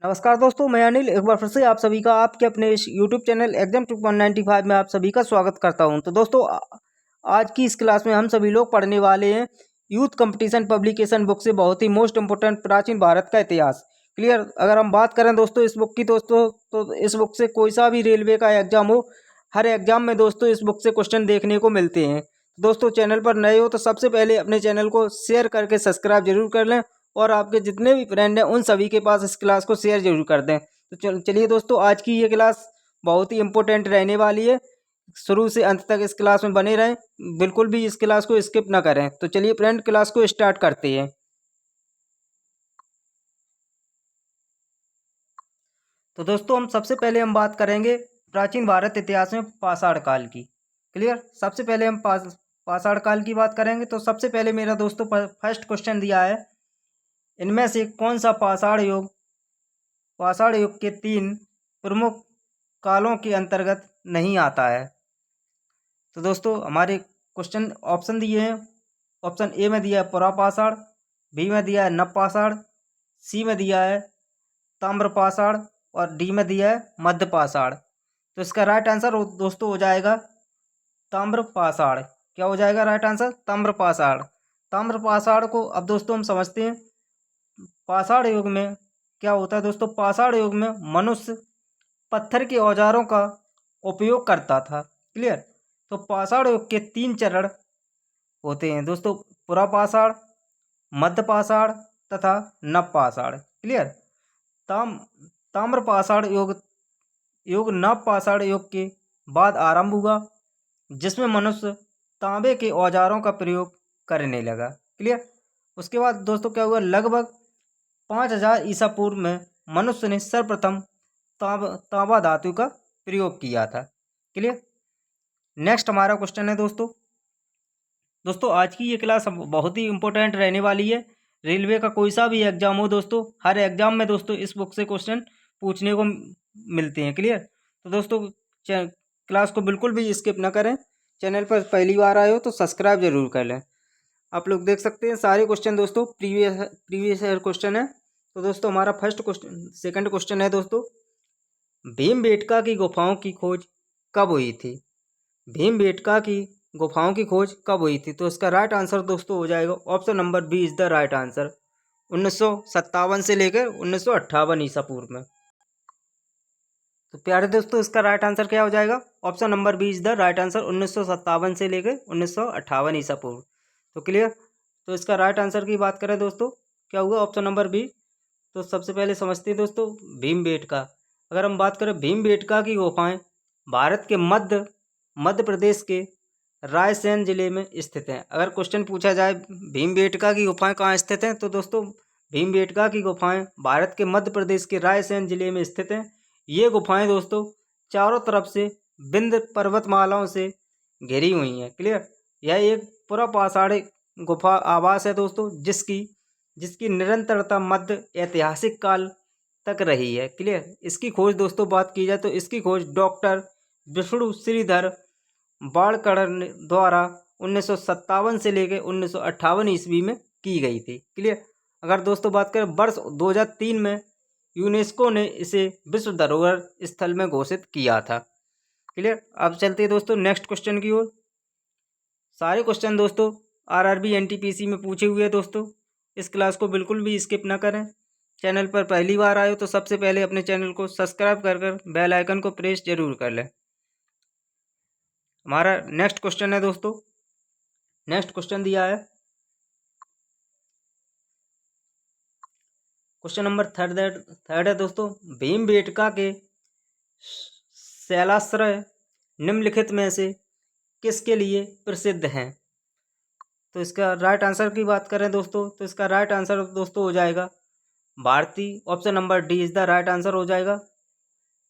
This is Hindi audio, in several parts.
नमस्कार दोस्तों, मैं अनिल एक बार फिर से आप सभी का आपके अपने इस यूट्यूब चैनल एग्जाम 195 में आप सभी का स्वागत करता हूं। तो दोस्तों आज की इस क्लास में हम सभी लोग पढ़ने वाले हैं यूथ कंपटीशन पब्लिकेशन बुक से बहुत ही मोस्ट इम्पोर्टेंट प्राचीन भारत का इतिहास। क्लियर। अगर हम बात करें दोस्तों इस बुक की दोस्तों तो इस बुक से कोई सा भी रेलवे का एग्जाम हो, हर एग्जाम में दोस्तों इस बुक से क्वेश्चन देखने को मिलते हैं। दोस्तों चैनल पर नए हो तो सबसे पहले अपने चैनल को शेयर करके सब्सक्राइब जरूर कर लें और आपके जितने भी फ्रेंड हैं उन सभी के पास इस क्लास को शेयर जरूर कर दें। तो चलिए दोस्तों आज की ये क्लास बहुत ही इम्पोर्टेंट रहने वाली है। शुरू से अंत तक इस क्लास में बने रहें, बिल्कुल भी इस क्लास को स्किप ना करें। तो चलिए फ्रेंड क्लास को स्टार्ट करते हैं। तो दोस्तों हम सबसे पहले हम बात करेंगे प्राचीन भारत इतिहास में पाषाण काल की। क्लियर। सबसे पहले हम पाषाण काल की बात करेंगे। तो सबसे पहले मेरा दोस्तों फर्स्ट क्वेश्चन दिया है, इनमें से कौन सा पाषाण युग के 3 प्रमुख कालों के अंतर्गत नहीं आता है। तो दोस्तों हमारे क्वेश्चन ऑप्शन दिए हैं। ऑप्शन ए में दिया है पुरापाषाण, बी में दिया है नवपाषाण, सी में दिया है ताम्रपाषाण और डी में दिया है मध्यपाषाण। तो इसका राइट आंसर दोस्तों हो जाएगा ताम्रपाषाण। क्या हो जाएगा राइट आंसर? ताम्रपाषाण। ताम्रपाषाण को अब दोस्तों हम समझते हैं पाषाण युग में क्या होता है। दोस्तों पाषाण युग में मनुष्य पत्थर के औजारों का उपयोग करता था। क्लियर। तो पाषाण युग के 3 चरण होते हैं दोस्तों, पुरापाषाण, मध्यपाषाण तथा नवपाषाण। क्लियर। ताम्रपाषाण युग नवपाषाण युग के बाद आरंभ हुआ, जिसमें मनुष्य तांबे के औजारों का प्रयोग करने लगा। क्लियर। उसके बाद दोस्तों क्या हुआ, लगभग 5000 ईसा पूर्व में मनुष्य ने सर्वप्रथम तांबा धातु का प्रयोग किया था। क्लियर। नेक्स्ट हमारा क्वेश्चन है दोस्तों आज की ये क्लास बहुत ही इंपॉर्टेंट रहने वाली है। रेलवे का कोई सा भी एग्जाम हो दोस्तों, हर एग्जाम में दोस्तों इस बुक से क्वेश्चन पूछने को मिलते हैं। क्लियर। तो दोस्तों क्लास को बिल्कुल भी स्किप ना करें। चैनल पर पहली बार आए हो तो सब्सक्राइब जरूर कर लें। आप लोग देख सकते हैं सारे क्वेश्चन दोस्तों प्रीवियस ईयर क्वेश्चन है। तो दोस्तों हमारा सेकंड क्वेश्चन है दोस्तों, भीमबेटका की गुफाओं की खोज कब हुई थी? भीमबेटका की गुफाओं की खोज कब हुई थी? तो इसका राइट आंसर दोस्तों हो जाएगा option number B is the right answer, 1957 से लेकर 1958 ईसा पूर्व में। तो प्यारे दोस्तों इसका राइट आंसर क्या हो जाएगा? Option number B is the right answer, 1957 से लेकर 1958 ईसा पूर्व। तो क्लियर। तो इसका राइट आंसर की बात करें दोस्तों क्या हुआ? Option number B. तो सबसे पहले समझते हैं दोस्तों भीमबेटका। अगर हम बात करें भीमबेटका की गुफाएं भारत के मध्य प्रदेश के रायसेन जिले में स्थित हैं। अगर क्वेश्चन पूछा जाए भीमबेटका की गुफाएं कहाँ स्थित हैं, तो दोस्तों भीमबेटका की गुफाएं भारत के मध्य प्रदेश के रायसेन जिले में स्थित हैं। ये गुफाएं दोस्तों चारों तरफ से विंध्य पर्वतमालाओं से घिरी हुई हैं। क्लियर। यह एक पुरापाषाण गुफा आवास है दोस्तों, जिसकी निरंतरता मध्य ऐतिहासिक काल तक रही है। क्लियर। इसकी खोज दोस्तों बात की जाए तो इसकी खोज डॉक्टर विष्णु श्रीधर बाड़कर द्वारा 1957 से लेकर 1958 ईस्वी में की गई थी। क्लियर। अगर दोस्तों बात करें वर्ष 2003 में यूनेस्को ने इसे विश्व धरोहर स्थल में घोषित किया था। क्लियर। अब चलते हैं दोस्तों नेक्स्ट क्वेश्चन की ओर। सारे क्वेश्चन दोस्तों आरआरबी एनटीपीसी में पूछे हुए हैं दोस्तों, इस क्लास को बिल्कुल भी स्किप ना करें। चैनल पर पहली बार आए हो तो सबसे पहले अपने चैनल को सब्सक्राइब कर बेल आइकन को प्रेस जरूर कर लें। हमारा नेक्स्ट क्वेश्चन है दोस्तों, नेक्स्ट क्वेश्चन दिया है क्वेश्चन नंबर थर्ड है दोस्तों, भीमबेटका के शैलाश्रय निम्नलिखित में से किसके लिए प्रसिद्ध हैं? तो इसका राइट आंसर की बात करें दोस्तों तो इसका राइट आंसर दोस्तों हो जाएगा भारतीय। Option number D is the right answer हो जाएगा।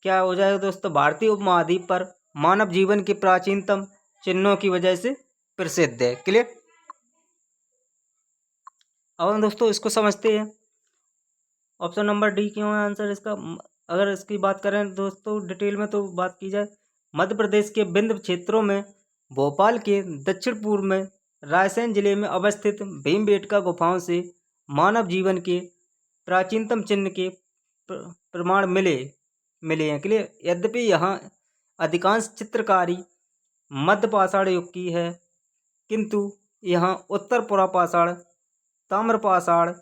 क्या हो जाएगा दोस्तों? भारतीय उपमहाद्वीप पर मानव जीवन के प्राचीनतम चिन्हों की वजह से प्रसिद्ध है। क्लियर। अब हम दोस्तों इसको समझते हैं ऑप्शन नंबर डी क्यों है आंसर इसका। अगर इसकी बात करें दोस्तों डिटेल में तो बात की जाए, मध्य प्रदेश के विंध्य क्षेत्रों में भोपाल के दक्षिण पूर्व में रायसेन जिले में अवस्थित भीमबेटका गुफाओं से मानव जीवन के प्राचीनतम चिन्ह के प्रमाण मिले हैं। क्लियर। यद्यपि यहाँ अधिकांश चित्रकारी मध्य पाषाण युग की है, किंतु यहाँ उत्तर पुरापाषाण, ताम्रपाषाण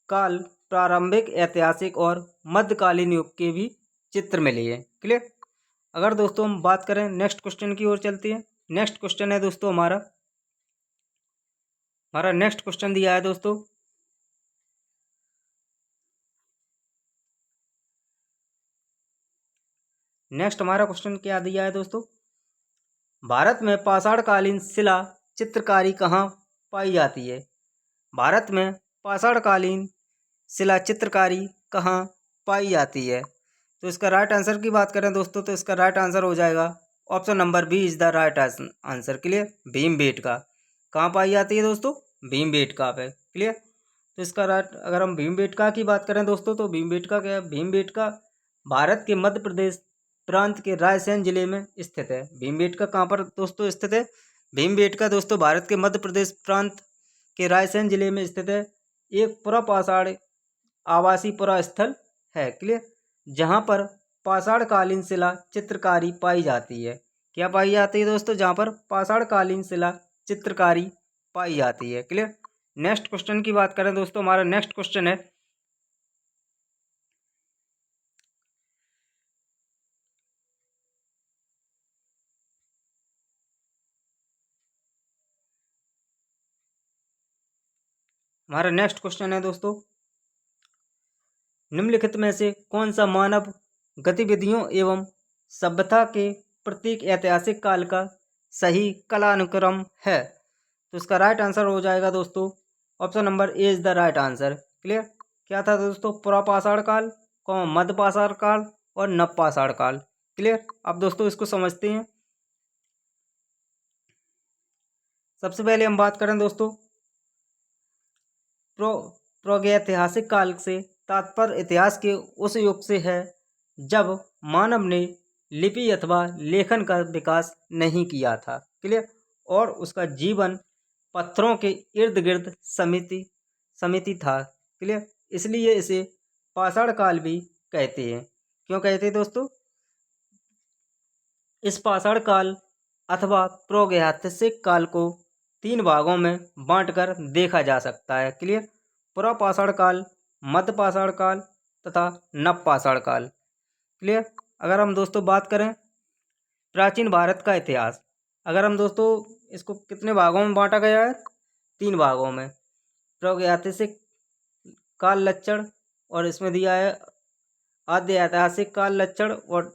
काल, प्रारंभिक, ऐतिहासिक और मध्यकालीन युग के भी चित्र मिले हैं। क्लियर। अगर दोस्तों हम बात करें नेक्स्ट क्वेश्चन की ओर चलते हैं। नेक्स्ट क्वेश्चन है दोस्तों हमारा नेक्स्ट क्वेश्चन दिया है दोस्तों, नेक्स्ट हमारा क्वेश्चन क्या दिया है दोस्तों, भारत में पाषाणकालीन शिला चित्रकारी कहाँ पाई जाती है। भारत में पाषाणकालीन शिला चित्रकारी कहाँ पाई जाती है। तो इसका राइट आंसर की बात करें दोस्तों, तो इसका राइट आंसर हो जाएगा option number B is the right answer. Clear. Bhimbetka कहाँ पाई जाती है दोस्तों, भीमबेटका पे। क्लियर। तो इसका राइट, अगर हम भीमबेटका की बात करें दोस्तों, तो भीमबेटका क्या है, भीमबेटका भारत के मध्य प्रदेश प्रांत के रायसेन जिले में स्थित है। भीमबेटका कहाँ पर दोस्तों स्थित है, भीमबेटका दोस्तों भारत के मध्य प्रदेश प्रांत के रायसेन जिले में स्थित है। एक पुरापाषाण आवासीय पुरा स्थल है। क्लियर। जहाँ पर पाषाणकालीन शिला चित्रकारी पाई जाती है। क्या पाई जाती है दोस्तों, जहाँ पर पाषाणकालीन शिला चित्रकारी पाई जाती है। क्लियर। नेक्स्ट क्वेश्चन की बात करें दोस्तों, हमारा नेक्स्ट क्वेश्चन है दोस्तों, निम्नलिखित में से कौन सा मानव गतिविधियों एवं सभ्यता के प्रत्येक ऐतिहासिक काल का सही कालानुक्रम है। तो इसका राइट आंसर हो जाएगा दोस्तों option number A is the right answer. Clear. क्या था दोस्तों, पुरापाषाण काल, मध्यपाषाण काल और नवपाषाण काल। क्लियर। अब दोस्तों इसको समझते हैं। सबसे पहले हम बात करें दोस्तों प्रागैतिहासिक काल से तात्पर्य इतिहास के उस युग से है जब मानव ने लिपि अथवा लेखन का विकास नहीं किया था। क्लियर। और उसका जीवन पत्थरों के इर्द गिर्द समिति था। क्लियर। इसलिए इसे पाषाण काल भी कहते हैं। क्यों कहते हैं दोस्तों, इस पाषाण काल अथवा प्रागैतिहासिक काल को 3 भागों में बांटकर देखा जा सकता है। क्लियर। पुरापाषाण काल, मध्यपाषाण काल तथा नवपाषाण काल। क्लियर। अगर हम दोस्तों बात करें प्राचीन भारत का इतिहास, अगर हम दोस्तों इसको कितने भागों में बांटा गया है, 3 भागों में। प्रागैतिहासिक काल लक्षण, और इसमें दिया है आद्य ऐतिहासिक काल लक्षण, और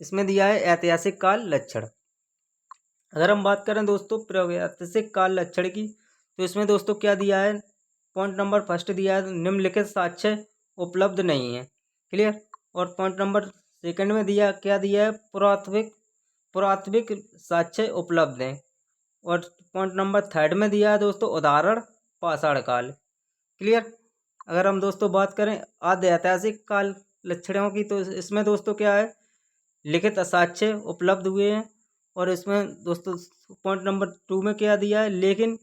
इसमें दिया है ऐतिहासिक काल लक्षण। अगर हम बात करें दोस्तों प्रागैतिहासिक काल लक्षण की, तो इसमें दोस्तों क्या दिया है, पॉइंट नंबर फर्स्ट दिया है निम्नलिखित साक्ष्य उपलब्ध नहीं है। क्लियर। और पॉइंट नंबर सेकंड में क्या दिया है, पुरातात्विक साक्ष्य उपलब्ध हैं। और पॉइंट नंबर थर्ड में दिया है दोस्तों उदाहरण पाषाण काल। क्लियर। अगर हम दोस्तों बात करें आद्य ऐतिहासिक काल लक्षणों की, तो इसमें दोस्तों क्या है, लिखित साक्ष्य उपलब्ध हुए हैं। और इसमें दोस्तों पॉइंट नंबर 2 में क्या दिया है, लेकिन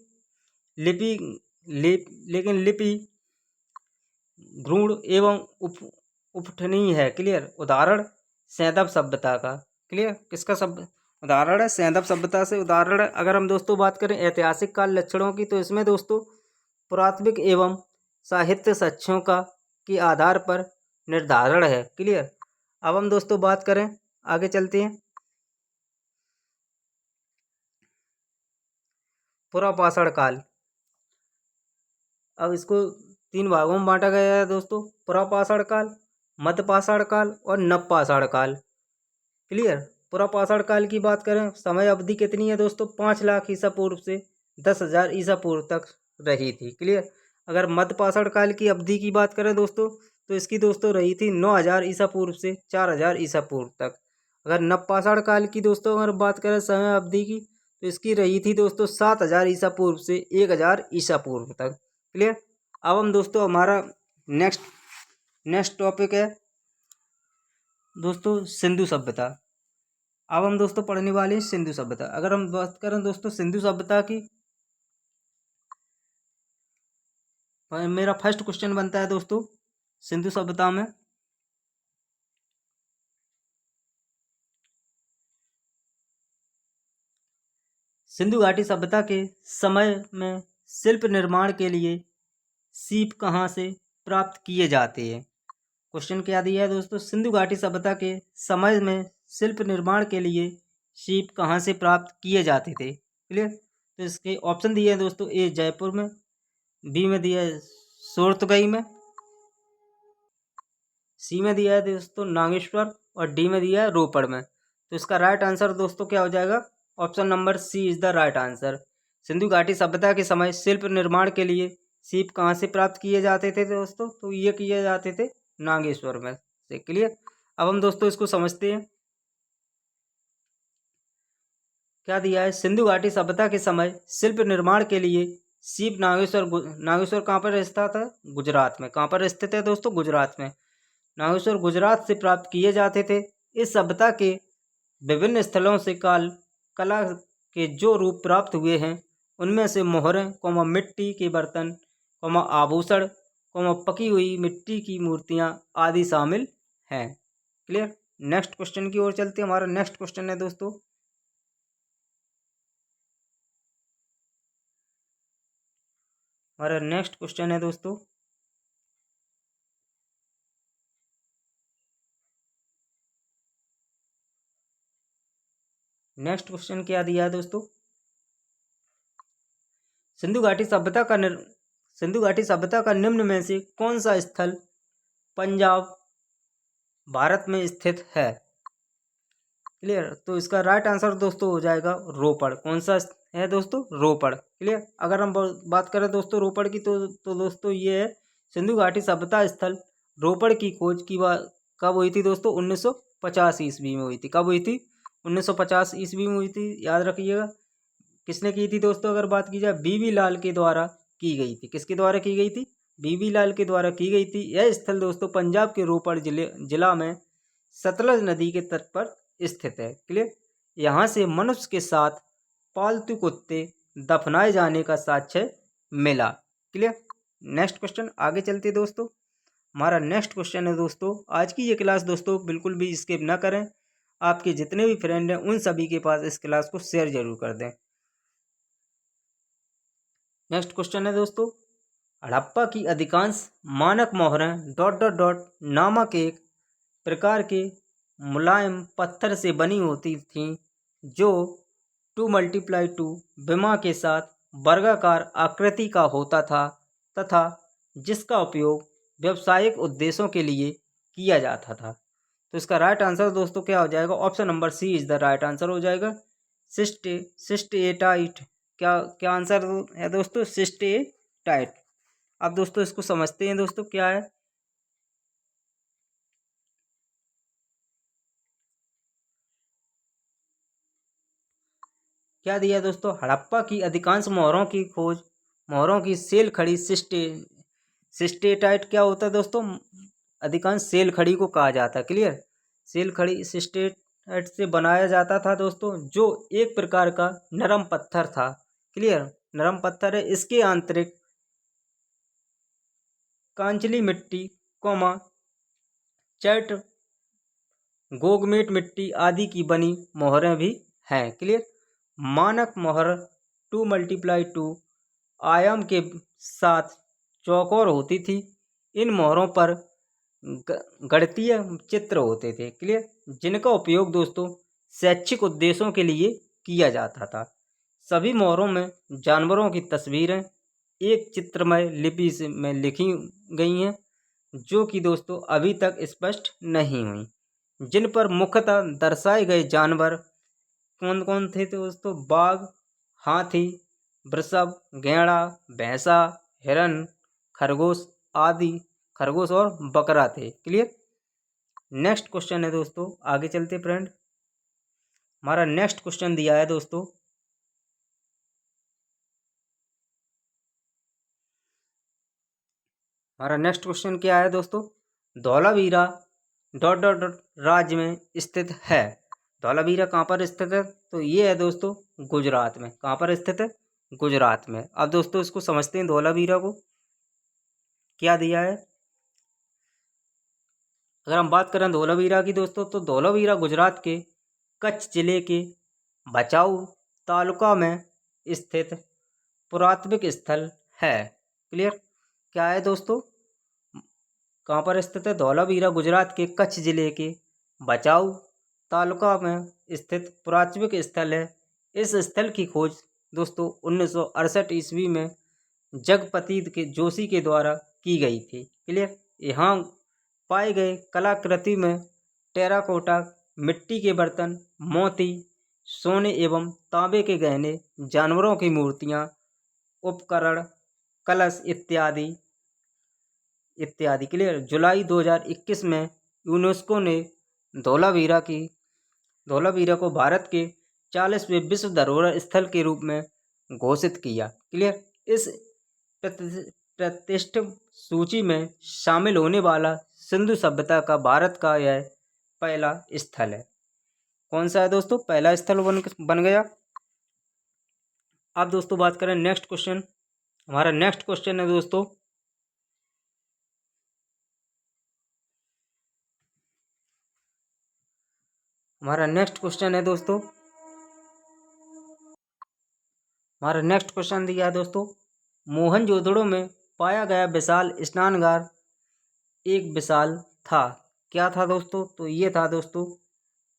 लिपि भ्रूण एवं उपठनीय है। क्लियर। उदाहरण सैंधव सभ्यता का। क्लियर। किसका उदाहरण है, सैंधव सभ्यता से उदाहरण है। अगर हम दोस्तों बात करें ऐतिहासिक काल लक्षणों की, तो इसमें दोस्तों पुरातात्विक एवं साहित्य साक्ष्यों का के आधार पर निर्धारण है। क्लियर। अब हम दोस्तों बात करें, आगे चलते हैं, पुरापाषाण काल। अब इसको 3 भागों में बांटा गया है दोस्तों, पुरापाषाण काल, मध्यपाषाण काल और नवपाषाण काल। क्लियर। पुरापाषाण काल की बात करें, समय अवधि कितनी है दोस्तों, 5 लाख ईसा पूर्व से 10,000 ईसा पूर्व तक रही थी। क्लियर। अगर मध्यपाषाण काल की अवधि की बात करें दोस्तों, तो इसकी दोस्तों रही थी 9,000 ईसा पूर्व से 4,000 ईसा पूर्व तक। अगर नवपाषाण काल की दोस्तों अगर बात करें समय अवधि की, तो इसकी रही थी दोस्तों 7,000 ईसा पूर्व से 1,000 ईसा पूर्व तक। क्लियर। अब हम दोस्तों हमारा नेक्स्ट टॉपिक है दोस्तों सिंधु सभ्यता। अब हम दोस्तों पढ़ने वाले हैं सिंधु सभ्यता। अगर हम बात करें दोस्तों सिंधु सभ्यता की, मेरा फर्स्ट क्वेश्चन बनता है दोस्तों, सिंधु सभ्यता में? सिंधु घाटी सभ्यता के समय में शिल्प निर्माण के लिए सीप कहाँ से प्राप्त किए जाते हैं? क्वेश्चन क्या दिया है दोस्तों? सिंधु घाटी सभ्यता के समय में शिल्प निर्माण के लिए सीप कहाँ से प्राप्त किए जाते थे? क्लियर। तो इसके ऑप्शन दिए हैं दोस्तों, ए जयपुर में, बी में दिया है सोरतगई में, सी में दिया है दोस्तों नागेश्वर, और डी में दिया है रोपड़ में। तो इसका राइट आंसर दोस्तों क्या हो जाएगा? Option number C is the right answer. Sindhu घाटी सभ्यता के समय शिल्प निर्माण के लिए सीप कहाँ से प्राप्त किए जाते थे दोस्तों? तो ये किए जाते थे नागेश्वर में से। क्लियर। अब हम दोस्तों इसको समझते हैं। क्या दिया है? सिंधु घाटी सभ्यता के समय शिल्प निर्माण के लिए सीप नागेश्वर कहाँ पर स्थित है? गुजरात में। कहाँ पर स्थित है दोस्तों? गुजरात में। नागेश्वर गुजरात से प्राप्त किए जाते थे। इस सभ्यता के विभिन्न स्थलों से कला के जो रूप प्राप्त हुए हैं उनमें से मोहरें, मिट्टी के बर्तन, आभूषण, पकी हुई मिट्टी की मूर्तियां आदि शामिल हैं। क्लियर। नेक्स्ट क्वेश्चन की ओर चलते हैं। हमारा नेक्स्ट क्वेश्चन है दोस्तों, नेक्स्ट क्वेश्चन क्या दिया है दोस्तों? सिंधु घाटी सभ्यता का निम्न में से कौन सा स्थल पंजाब भारत में स्थित है? क्लियर। तो इसका राइट आंसर दोस्तों हो जाएगा रोपड़। कौन सा है दोस्तों? रोपड़। क्लियर। अगर हम बात करें दोस्तों रोपड़ की, तो दोस्तों ये है सिंधु घाटी सभ्यता स्थल रोपड़ की खोज की कब हुई थी दोस्तों? 1950 ईस्वी में हुई थी। कब हुई थी? 1950 ईस्वी में हुई थी। याद रखिएगा। किसने की थी दोस्तों? अगर बात की जाए, बीबी लाल के द्वारा की गई थी। किसके द्वारा की गई थी? बीबी लाल के द्वारा की गई थी। यह स्थल दोस्तों पंजाब के रोपड़ जिला में सतलज नदी के तट पर स्थित है। क्लियर। यहाँ से मनुष्य के साथ पालतू कुत्ते दफनाए जाने का साक्ष्य मिला। क्लियर। नेक्स्ट क्वेश्चन आगे चलते दोस्तों। हमारा नेक्स्ट क्वेश्चन है दोस्तों, आज की ये क्लास दोस्तों बिल्कुल भी स्किप ना करें। आपके जितने भी फ्रेंड हैं उन सभी के पास इस क्लास को शेयर जरूर कर दें। नेक्स्ट क्वेश्चन है दोस्तों, हड़प्पा की अधिकांश मानक मोहरें ... नामक एक प्रकार के मुलायम पत्थर से बनी होती थीं जो 2x2 विमा के साथ वर्गाकार आकृति का होता था तथा जिसका उपयोग व्यावसायिक उद्देश्यों के लिए किया जाता था। तो इसका राइट आंसर दोस्तों क्या हो जाएगा? Option number C is the right answer हो जाएगा। सिस्टेटाइट। क्या आंसर है दोस्तों? सिस्टेटाइट। अब दोस्तों इसको समझते हैं दोस्तों क्या है। क्या दिया दोस्तों? हड़प्पा की अधिकांश मोहरों की सेल खड़ी सिस्टेटाइट क्या होता है दोस्तों? अधिकांश सेल खड़ी को कहा जाता है। क्लियर। सेल खड़ी सिस्टेटाइट से बनाया जाता था दोस्तों, जो एक प्रकार का नरम पत्थर था। क्लियर। नरम पत्थर है। इसके आंतरिक कांचली मिट्टी, चट, गोगमेट मिट्टी आदि की बनी मोहरें भी हैं। क्लियर। मानक मोहर 2x2 आयाम के साथ चौकोर होती थी। इन मोहरों पर गणितीय चित्र होते थे। क्लियर। जिनका उपयोग दोस्तों शैक्षिक उद्देश्यों के लिए किया जाता था। सभी मोहरों में जानवरों की तस्वीरें एक चित्रमय लिपि में लिखी गई हैं, जो कि दोस्तों अभी तक स्पष्ट नहीं हुई, जिन पर मुख्यतः दर्शाए गए जानवर कौन कौन थे दोस्तों? बाघ, हाथी, वृषभ, गैंडा, भैंसा, हिरन, खरगोश और बकरा थे। क्लियर। नेक्स्ट क्वेश्चन है दोस्तों, आगे चलते फ्रेंड। हमारा नेक्स्ट क्वेश्चन दिया है दोस्तों, हमारा नेक्स्ट क्वेश्चन क्या है दोस्तों? धौलावीरा ... राज्य में स्थित है। धौलावीरा कहाँ पर स्थित है? तो ये है दोस्तों गुजरात में। कहाँ पर स्थित है? गुजरात में। अब दोस्तों इसको समझते हैं धौलावीरा को। क्या दिया है? अगर हम बात करें धोलावीरा की दोस्तों, तो धोलावीरा गुजरात के कच्छ जिले के भचाऊ तालुका में स्थित पुरातात्विक स्थल है। क्लियर? क्या है दोस्तों? कहाँ पर स्थित है? धौलावीरा गुजरात के कच्छ जिले के भचाऊ तालुका में स्थित पुरातात्विक स्थल है। इस स्थल की खोज दोस्तों 1968 ईस्वी में जगपति के जोशी के द्वारा की गई थी। क्लियर? यहाँ पाए गए कलाकृति में टेराकोटा, मिट्टी के बर्तन, मोती, सोने एवं तांबे के गहने, जानवरों की मूर्तियाँ, उपकरण, कलश इत्यादि इत्यादि। क्लियर? जुलाई 2021 में यूनेस्को ने धौलावीरा को भारत के 40वें विश्व धरोहर स्थल के रूप में घोषित किया। क्लियर? इस प्रतिष्ठित सूची में शामिल होने वाला सिंधु सभ्यता का भारत का यह पहला स्थल है। कौन सा है दोस्तों? पहला स्थल बन गया। अब दोस्तों बात करें नेक्स्ट क्वेश्चन। हमारा नेक्स्ट क्वेश्चन है दोस्तों, हमारा नेक्स्ट क्वेश्चन दिया है दोस्तों, मोहनजोदड़ो में पाया गया विशाल स्नानगार एक विशाल था। क्या था दोस्तों? तो ये था दोस्तों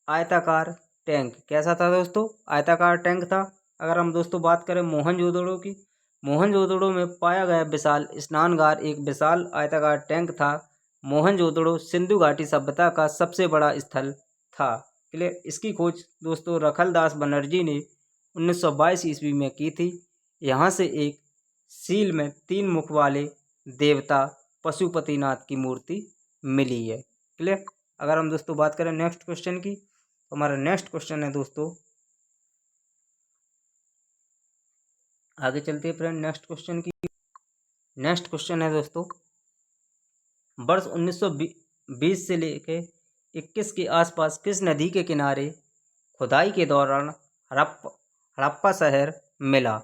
आयताकार टैंक। कैसा था दोस्तों? आयताकार टैंक था। अगर हम दोस्तों बात करें मोहनजोदड़ो की, मोहनजोदड़ो में पाया गया विशाल स्नानगार एक विशाल आयताकार टैंक था। मोहनजोदड़ो सिंधु घाटी सभ्यता का सबसे बड़ा स्थल था। क्लियर? इसकी खोज दोस्तों रखलदास बनर्जी ने 1922 ईस्वी में की थी। यहाँ से एक सील में 3 मुख वाले देवता पशुपतिनाथ की मूर्ति मिली है। क्लियर? अगर हम दोस्तों बात करें नेक्स्ट क्वेश्चन की, तो हमारा नेक्स्ट क्वेश्चन है दोस्तों, आगे चलते हैं फ्रेंड नेक्स्ट क्वेश्चन की। नेक्स्ट क्वेश्चन है दोस्तों, वर्ष 1920 से लेके 21 के आसपास किस नदी के किनारे खुदाई के दौरान हड़प्पा शहर मिला?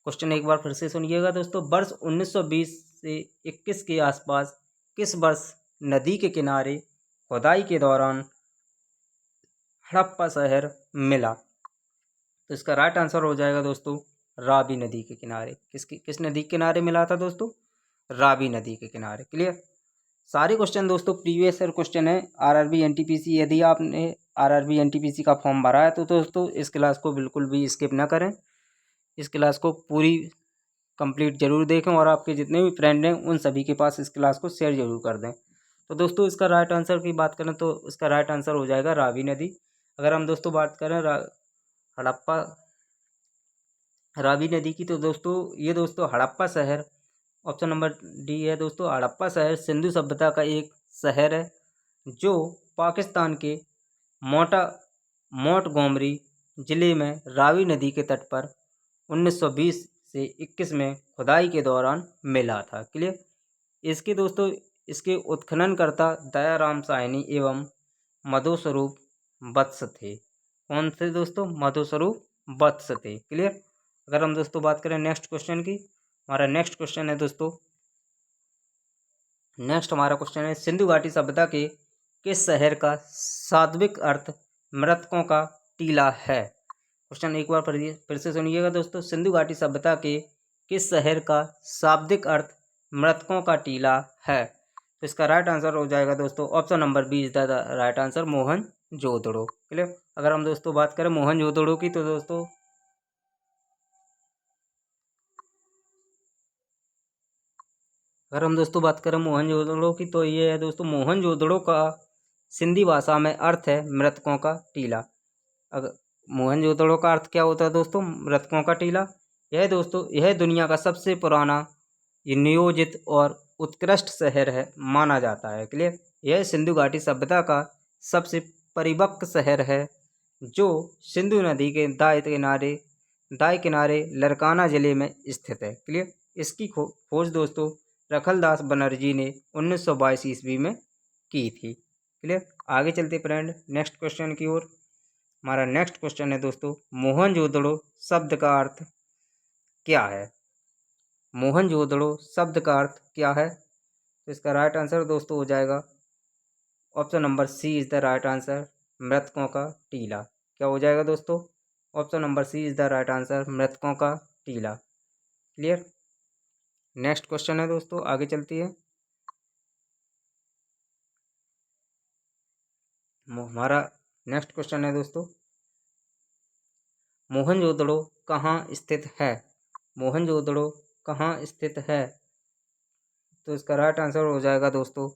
क्वेश्चन एक बार फिर से सुनिएगा दोस्तों। वर्ष 1920 से 21 के आसपास किस वर्ष नदी के किनारे खुदाई के दौरान हड़प्पा शहर मिला? तो इसका राइट आंसर हो जाएगा दोस्तों रावी नदी के किनारे। किस नदी के किनारे मिला था दोस्तों? रावी नदी के किनारे। क्लियर? सारे क्वेश्चन दोस्तों प्रीवियस ईयर क्वेश्चन है आरआरबी एनटीपीसी। यदि आपने आरआरबी एनटीपीसी का फॉर्म भरा है तो दोस्तों इस क्लास को बिल्कुल भी स्किप ना करें, इस क्लास को पूरी कंप्लीट जरूर देखें और आपके जितने भी फ्रेंड हैं उन सभी के पास इस क्लास को शेयर जरूर कर दें। तो दोस्तों इसका राइट आंसर की बात करें तो इसका राइट आंसर हो जाएगा रावी नदी। अगर हम दोस्तों बात करें हड़प्पा रावी नदी की, तो दोस्तों ये दोस्तों हड़प्पा शहर, ऑप्शन नंबर डी है दोस्तों, हड़प्पा शहर सिंधु सभ्यता का एक शहर है जो पाकिस्तान के मोंटगोमरी जिले में रावी नदी के तट पर 1920 से 21 में खुदाई के दौरान मिला था। क्लियर? इसके दोस्तों इसके उत्खननकर्ता दयाराम साहनी एवं मधुस्वरूप वत्स थे। कौन थे दोस्तों? मधुस्वरूप वत्स थे। क्लियर? अगर हम दोस्तों बात करें नेक्स्ट क्वेश्चन की, हमारा नेक्स्ट क्वेश्चन है दोस्तों, नेक्स्ट हमारा क्वेश्चन है सिंधु घाटी सभ्यता के किस शहर का शाब्दिक अर्थ मृतकों का टीला है? क्वेश्चन एक बार फिर से सुनिएगा दोस्तों। सिंधु घाटी सभ्यता के किस शहर का शाब्दिक अर्थ मृतकों का टीला है? तो इसका राइट आंसर हो जाएगा दोस्तों option number B is the right answer, Mohenjodaro. Clear? अगर हम दोस्तों बात करें मोहनजोदड़ो की, तो दोस्तों अगर हम दोस्तों बात करें मोहनजोदड़ो की, तो ये है दोस्तों मोहनजोदड़ो का सिंधी भाषा में अर्थ है मृतकों का टीला। अगर मोहनजोदड़ो का अर्थ क्या होता है दोस्तों? मृतकों का टीला। यह दोस्तों यह दुनिया का सबसे पुराना नियोजित और उत्कृष्ट शहर है माना जाता है। क्लियर? यह सिंधु घाटी सभ्यता का सबसे परिपक्व शहर है जो सिंधु नदी के दाएं किनारे लरकाना जिले में स्थित है। क्लियर? इसकी खोज दोस्तों रखलदास बनर्जी ने 1922 ईस्वी में की थी। क्लियर? आगे चलते फ्रेंड नेक्स्ट क्वेश्चन की ओर। हमारा नेक्स्ट क्वेश्चन है दोस्तों, मोहनजोदड़ो शब्द का अर्थ क्या है? मोहनजोदड़ो शब्द का अर्थ क्या है? तो इसका राइट आंसर दोस्तों हो जाएगा option number C is the right answer, मृतकों का टीला। क्या हो जाएगा दोस्तों? Option number C is the right answer, मृतकों का टीला। क्लियर? नेक्स्ट क्वेश्चन है दोस्तों, आगे चलती है। हमारा नेक्स्ट क्वेश्चन है दोस्तों, मोहनजोदड़ो कहाँ स्थित है? मोहनजोदड़ो कहाँ स्थित है? तो इसका राइट आंसर हो जाएगा दोस्तों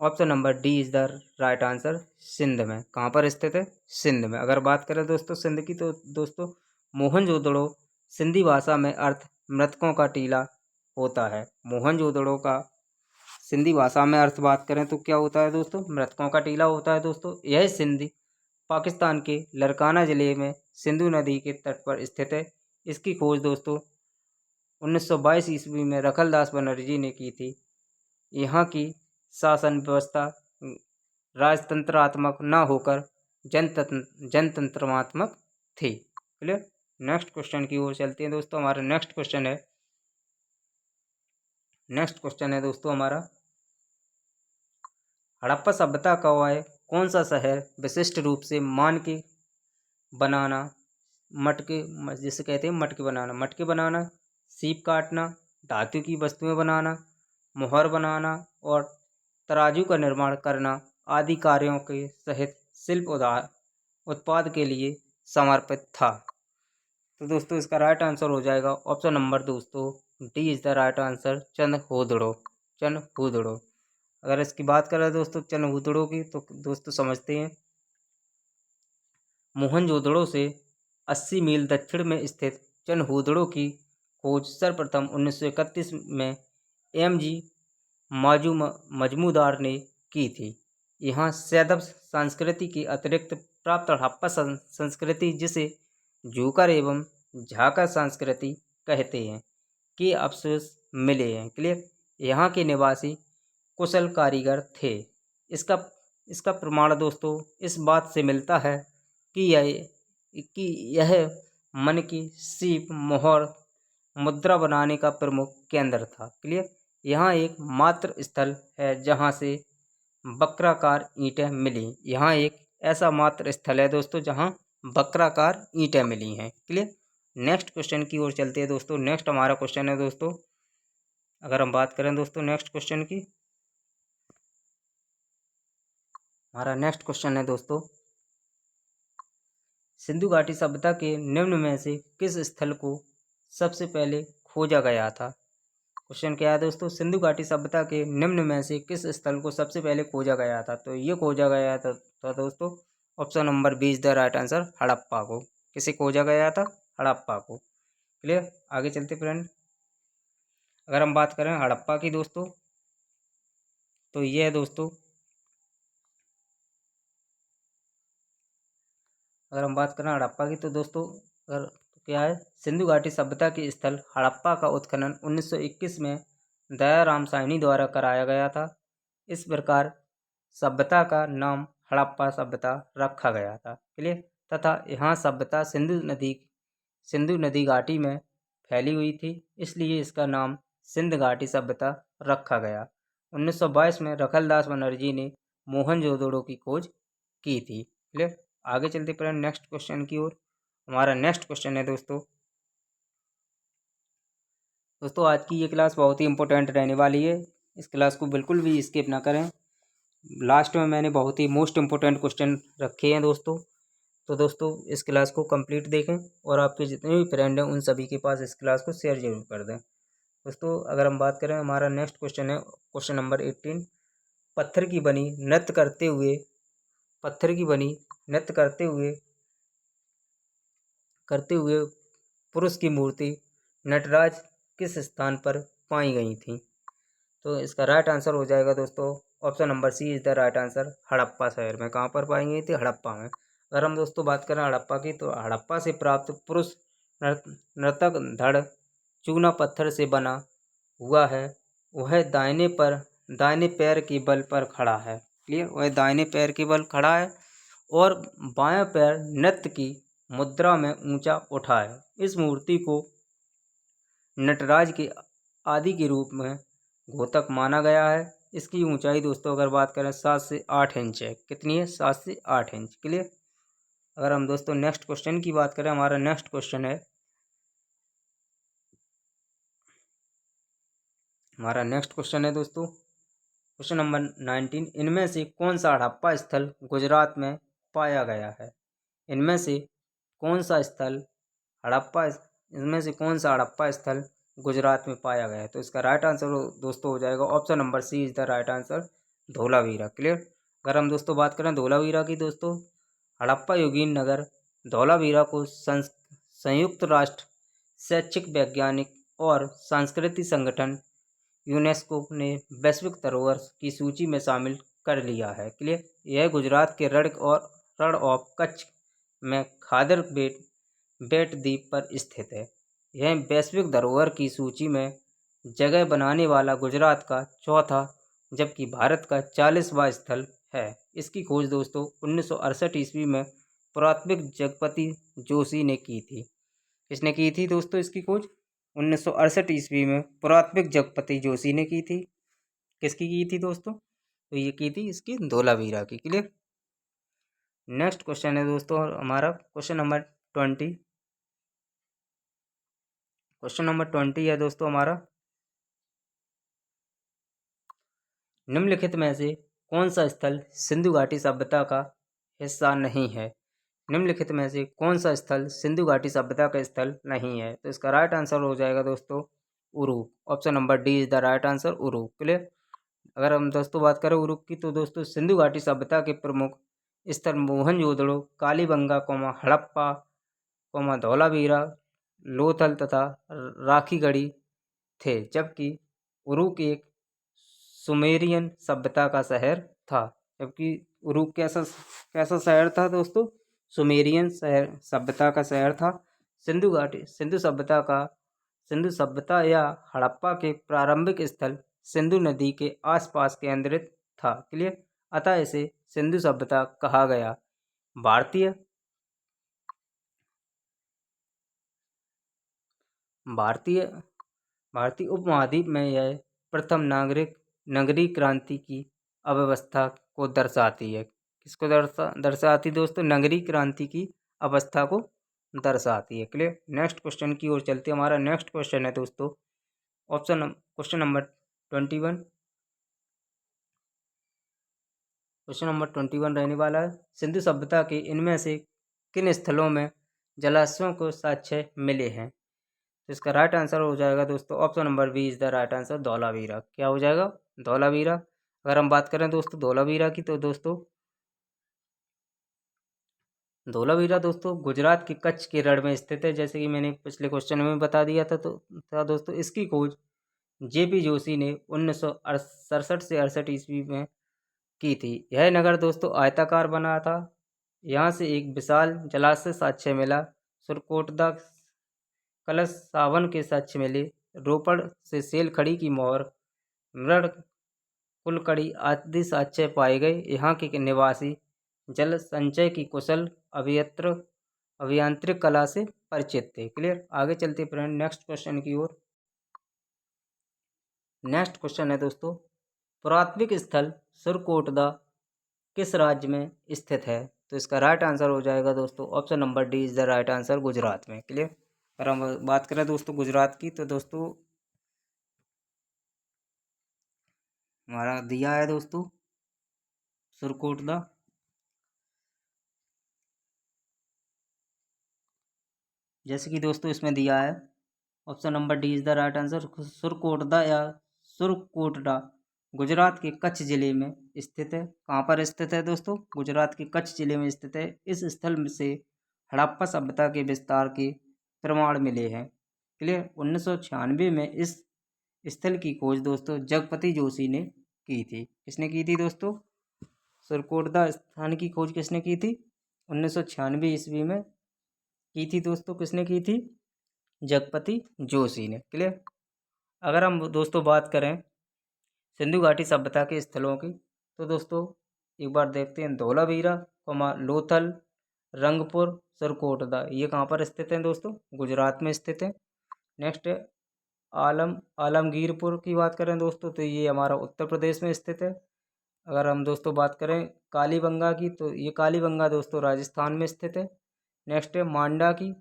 option number D is the right answer, Sindh में। कहाँ पर स्थित है? सिंध में। अगर बात करें दोस्तों सिंध की, तो दोस्तों मोहनजोदड़ो सिंधी भाषा में अर्थ मृतकों का टीला होता है। मोहनजोदड़ो का सिंधी भाषा में अर्थ बात करें तो क्या होता है दोस्तों? मृतकों का टीला होता है दोस्तों। यह सिंधी पाकिस्तान के लरकाना ज़िले में सिंधु नदी के तट पर स्थित है। इसकी खोज दोस्तों 1922 ईस्वी में रखलदास बनर्जी ने की थी। यहाँ की शासन व्यवस्था राजतंत्रात्मक न होकर जनतंत्रात्मक थी। क्लियर? नेक्स्ट क्वेश्चन की ओर चलते हैं दोस्तों। हमारा नेक्स्ट क्वेश्चन है दोस्तों हमारा, हड़प्पा सभ्यता का है कौन सा शहर विशिष्ट रूप से मान के बनाना, मटके जिसे कहते हैं मटके बनाना, सीप काटना, धातु की वस्तुएं बनाना, मोहर बनाना और तराजू का निर्माण करना आदि कार्यों के सहित शिल्प उत्पाद के लिए समर्पित था? तो दोस्तों इसका राइट आंसर हो जाएगा ऑप्शन नंबर दोस्तों D is the right answer, Chanhudaro. अगर इसकी बात करें दोस्तों चनहूदड़ो की, तो दोस्तों समझते हैं मोहनजोदड़ो से 80 मील दक्षिण में स्थित चनहूदड़ो की खोज सर्वप्रथम 1931 में एम.जी. मजमूदार ने की थी। यहाँ सैंधव संस्कृति के अतिरिक्त प्राप्त हड़प्पा संस्कृति, जिसे जोकर एवं झाकर संस्कृति कहते हैं, के अवशेष मिले हैं। क्लियर? यहाँ के निवासी कुशल कारीगर थे। इसका प्रमाण दोस्तों इस बात से मिलता है कि यह मन की सीप, मोहर, मुद्रा बनाने का प्रमुख केंद्र था। क्लियर? यहाँ एक मात्र स्थल है जहाँ से वक्राकार ईंटें मिली। यहाँ एक ऐसा मात्र स्थल है दोस्तों जहाँ वक्राकार ईंटें मिली हैं। क्लियर? नेक्स्ट क्वेश्चन की ओर चलते हैं दोस्तों। नेक्स्ट हमारा क्वेश्चन है दोस्तों, अगर हम बात करें दोस्तों नेक्स्ट क्वेश्चन की, हमारा नेक्स्ट क्वेश्चन है दोस्तों, सिंधु घाटी सभ्यता के निम्न में से किस स्थल को सबसे पहले खोजा गया था? क्वेश्चन क्या है दोस्तों? सिंधु घाटी सभ्यता के निम्न में से किस स्थल को सबसे पहले खोजा गया था? तो ये खोजा गया था दोस्तों option number B is the right answer, Harappa को। किसे खोजा गया था? हड़प्पा को। क्लियर? आगे चलते फ्रेंड, अगर हम बात करें हड़प्पा की दोस्तों, तो ये है दोस्तों, अगर हम बात करें हड़प्पा की, तो दोस्तों अगर क्या है, सिंधु घाटी सभ्यता के स्थल हड़प्पा का उत्खनन 1921 में दयाराम साहनी द्वारा कराया गया था। इस प्रकार सभ्यता का नाम हड़प्पा सभ्यता रखा गया था। क्लियर? तथा यहाँ सभ्यता सिंधु नदी घाटी में फैली हुई थी, इसलिए इसका नाम सिंध घाटी सभ्यता रखा गया। 1922 में रखलदास बनर्जी ने मोहनजोदड़ो की खोज की थी। क्लियर? आगे चलते हैं नेक्स्ट क्वेश्चन की ओर। हमारा नेक्स्ट क्वेश्चन है दोस्तों आज की ये क्लास बहुत ही इंपॉर्टेंट रहने वाली है। इस क्लास को बिल्कुल भी स्किप ना करें। लास्ट में मैंने बहुत ही मोस्ट इम्पोर्टेंट क्वेश्चन रखे हैं दोस्तों, तो दोस्तों इस क्लास को कंप्लीट देखें और आपके जितने भी फ्रेंड हैं उन सभी के पास इस क्लास को शेयर जरूर कर दें। दोस्तों अगर हम बात करें, हमारा नेक्स्ट क्वेश्चन है क्वेश्चन नंबर 18, पत्थर की बनी नृत्य करते हुए पुरुष की मूर्ति नटराज किस स्थान पर पाई गई थी? तो इसका राइट आंसर हो जाएगा दोस्तों option number C is the right answer, Harappa शहर में। कहाँ पर पाई गई थी? हड़प्पा में। अगर हम दोस्तों बात करें हड़प्पा की, तो हड़प्पा से प्राप्त पुरुष नर्तक धड़ चूना पत्थर से बना हुआ है। वह दाहिने पैर के बल पर खड़ा है। क्लियर? वह दाहिने पैर के बल खड़ा है और बायां पैर नृत्य की मुद्रा में ऊंचा उठा है। इस मूर्ति को नटराज के आदि के रूप में घोतक माना गया है। इसकी ऊंचाई दोस्तों अगर बात करें 7 से 8 इंच है। कितनी है? 7 से 8 इंच। क्लियर। अगर हम दोस्तों नेक्स्ट क्वेश्चन की बात करें, हमारा नेक्स्ट क्वेश्चन है, दोस्तों क्वेश्चन नंबर 19। इनमें से कौन सा हड़प्पा स्थल गुजरात में पाया गया है? इनमें से कौन सा स्थल हड़प्पा इनमें से कौन सा हड़प्पा स्थल गुजरात में पाया गया है? तो इसका राइट आंसर दोस्तों हो जाएगा option number C is the right answer, Dholavira. Clear. अगर हम दोस्तों बात करें धोलावीरा की, दोस्तों हड़प्पा युगीन नगर धोलावीरा को संयुक्त राष्ट्र शैक्षिक, वैज्ञानिक और सांस्कृतिक संगठन यूनेस्को ने वैश्विक धरोहर की सूची में शामिल कर लिया है। क्लियर। यह गुजरात के रण ऑफ कच्छ में खादर बेट द्वीप पर स्थित है। यह वैश्विक धरोहर की सूची में जगह बनाने वाला गुजरात का चौथा जबकि भारत का 40वां स्थल है। इसकी खोज दोस्तों 1968 ईस्वी में पुरातत्विक जगपति जोशी ने की थी। किसने की थी दोस्तों इसकी खोज? 1968 ईस्वी में पुरातत्विक जगपति जोशी ने की थी। किसकी की थी दोस्तों? तो ये की थी इसकी धोलावीरा की। क्लियर। नेक्स्ट क्वेश्चन है दोस्तों हमारा क्वेश्चन नंबर 20। क्वेश्चन नंबर 20 है दोस्तों हमारा, निम्नलिखित में से कौन सा स्थल सिंधु घाटी सभ्यता का हिस्सा नहीं है? निम्नलिखित में से कौन सा स्थल सिंधु घाटी सभ्यता का स्थल नहीं है? तो इसका राइट आंसर हो जाएगा दोस्तों Uruk. Option number D is the right answer, Uruk. Clear. अगर हम दोस्तों बात करें उरुक की, तो दोस्तों सिंधु घाटी सभ्यता के प्रमुख स्थल मोहनजोदड़ो, कालीबंगा, हड़प्पा, धौलावीरा, लोथल तथा राखीगढ़ी थे, जबकि उरुक एक सुमेरियन सभ्यता का शहर था। जबकि उरुक कैसा कैसा शहर था दोस्तों? सुमेरियन शहर सभ्यता का शहर था। सिंधु सभ्यता या हड़प्पा के प्रारंभिक स्थल सिंधु नदी के आसपास केंद्रित था। क्लियर। अतः इसे सिंधु सभ्यता कहा गया। भारतीय उपमहाद्वीप में यह प्रथम नगरीय क्रांति की अवस्था को दर्शाती है। किसको दर्शाती दोस्तों? नगरीय क्रांति की अवस्था को दर्शाती है। क्लियर। नेक्स्ट क्वेश्चन की ओर चलते हैं। हमारा नेक्स्ट क्वेश्चन है दोस्तों क्वेश्चन नंबर 21। क्वेश्चन नंबर 21 रहने वाला है, सिंधु सभ्यता के इनमें से किन स्थलों में जलाशयों को साक्ष्य मिले हैं? तो इसका राइट आंसर हो जाएगा दोस्तों option number B is the right answer, Dholavira. क्या हो जाएगा? धौलावीरा। अगर हम बात करें दोस्तों धौलावीरा की, तो दोस्तों धौलावीरा दोस्तों गुजरात के कच्छ के रण में स्थित है, जैसे कि मैंने पिछले क्वेश्चन में बता दिया था। दोस्तों इसकी खोज जेपी जोशी ने 1967 से 68 ईस्वी में की थी। यह नगर दोस्तों आयताकार बना था। यहाँ से एक विशाल जलाशय साक्ष्य मिला। सुरकोटदा कलश सावन के साक्ष्य मिले। रोपड़ से सेलखड़ी की मोहर, मृड़, कुलकड़ी आदि साक्ष्य पाए गए। यहाँ के निवासी जल संचय की कुशल अभियांत्रिक कला से परिचित थे। क्लियर। आगे चलते फ्रेंड नेक्स्ट क्वेश्चन की ओर। नेक्स्ट क्वेश्चन है दोस्तों, पुरातत्विक स्थल सुरकोटदा किस राज्य में स्थित है? तो इसका राइट आंसर हो जाएगा दोस्तों option number D is the right answer, Gujarat में। क्लियर। अगर हम बात करें दोस्तों गुजरात की, तो दोस्तों हमारा दिया है दोस्तों सुरकोटदा। जैसे कि दोस्तों इसमें दिया है option number D is the right answer, Surkotada या सुरकोटडा गुजरात के कच्छ जिले में स्थित है। कहाँ पर स्थित है दोस्तों? गुजरात के कच्छ जिले में स्थित है। इस स्थल से हड़प्पा सभ्यता के विस्तार के प्रमाण मिले हैं। क्लियर। 1996 में इस स्थल की खोज दोस्तों जगपति जोशी ने की थी। किसने की थी दोस्तों? सुरकोटदा स्थान की खोज किसने की थी? 1996 ईस्वी में की थी दोस्तों। किसने की थी? जगपति जोशी ने। क्लियर। अगर हम दोस्तों बात करें सिंधु घाटी सभ्यता के स्थलों की, तो दोस्तों एक बार देखते हैं धौलावीरा, लोथल, रंगपुर, सुरकोटदा, ये कहाँ पर स्थित हैं दोस्तों? गुजरात में स्थित है। नेक्स्ट है आलमगीरपुर की बात करें दोस्तों तो ये हमारा उत्तर प्रदेश में स्थित है। अगर हम दोस्तों बात करें कालीबंगा की तो ये कालीबंगा दोस्तों राजस्थान में स्थित है। नेक्स्ट है मांडा की।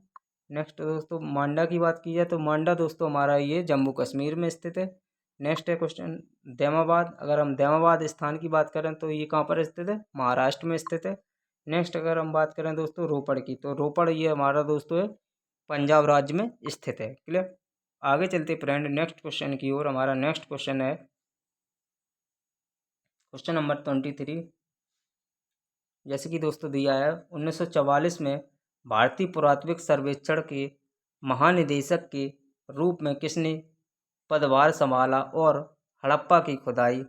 नेक्स्ट दोस्तों मांडा की बात की जाए तो मांडा दोस्तों हमारा ये जम्मू कश्मीर में स्थित है। नेक्स्ट है क्वेश्चन दैमाबाद। अगर हम दैमाबाद स्थान की बात करें तो ये कहाँ पर स्थित है, महाराष्ट्र में स्थित है। नेक्स्ट अगर हम बात करें दोस्तों रोपड़ की तो रोपड़ ये हमारा दोस्तों है पंजाब राज्य में स्थित है। क्लियर। आगे चलते फ्रेंड नेक्स्ट क्वेश्चन की ओर। हमारा नेक्स्ट क्वेश्चन है क्वेश्चन नंबर 23। जैसे कि दोस्तों दिया है 1944 में भारतीय पुरातत्विक सर्वेक्षण के महानिदेशक के रूप में किसने पदभार संभाला और हड़प्पा की खुदाई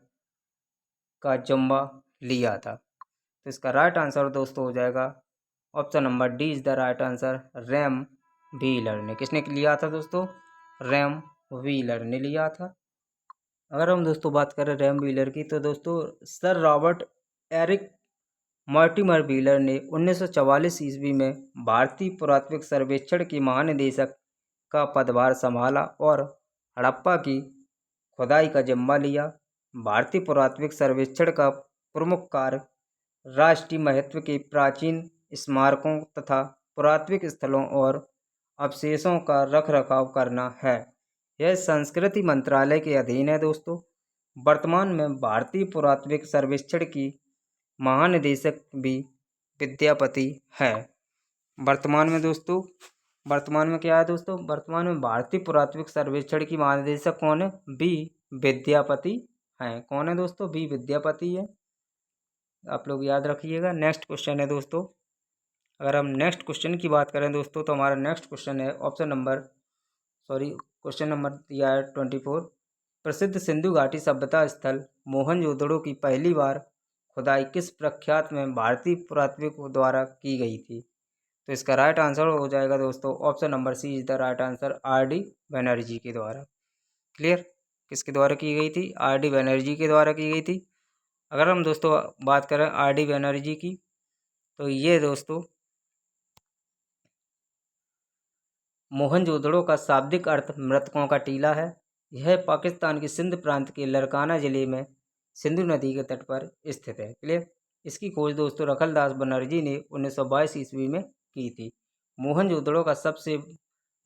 का जिम्मा लिया था। तो इसका राइट आंसर दोस्तों हो जाएगा option number D is the right answer, RAM wheeler ने। किसने लिया था दोस्तों, रैम व्हीलर ने लिया था। अगर हम दोस्तों बात करें रैम व्हीलर की तो दोस्तों sir Robert Eric Mortimer Wheeler ने 1944 ईस्वी में भारतीय पुरातत्विक सर्वेक्षण के महानिदेशक का पदभार संभाला और हड़प्पा की खुदाई का जिम्मा लिया। भारतीय पुरातत्विक सर्वेक्षण का प्रमुख कार्य राष्ट्रीय महत्व के प्राचीन स्मारकों तथा पुरातत्विक स्थलों और अवशेषों का रखरखाव करना है। यह संस्कृति मंत्रालय के अधीन है दोस्तों। वर्तमान में भारतीय पुरातत्विक सर्वेक्षण की महानिदेशक भी विद्यापति है। वर्तमान में दोस्तों वर्तमान में क्या है दोस्तों, वर्तमान में भारतीय पुरातत्विक सर्वेक्षण की महानिदेशक कौन है, बी विद्यापति हैं। कौन है दोस्तों, बी विद्यापति है। आप लोग याद रखिएगा। नेक्स्ट क्वेश्चन है दोस्तों। अगर हम नेक्स्ट क्वेश्चन की बात करें दोस्तों तो हमारा नेक्स्ट क्वेश्चन है क्वेश्चन नंबर दिया है 24। प्रसिद्ध सिंधु घाटी सभ्यता स्थल मोहनजोदड़ो की पहली बार खुदाई किस प्रख्यात में भारतीय पुरातत्विक द्वारा की गई थी। तो इसका राइट आंसर हो जाएगा दोस्तों option number C is the right answer, R D. Banerjee के द्वारा। क्लियर। किसके द्वारा की गई थी, आर.डी. बनर्जी के द्वारा की गई थी। अगर हम दोस्तों बात करें आर.डी. बनर्जी की तो ये दोस्तों मोहनजोदड़ो का शाब्दिक अर्थ मृतकों का टीला है। यह पाकिस्तान के सिंध प्रांत के लरकाना जिले में सिंधु नदी के तट पर स्थित है। क्लियर। इसकी खोज दोस्तों रखलदास बनर्जी ने 1922 ईस्वी में की थी। मोहनजोदड़ो का सबसे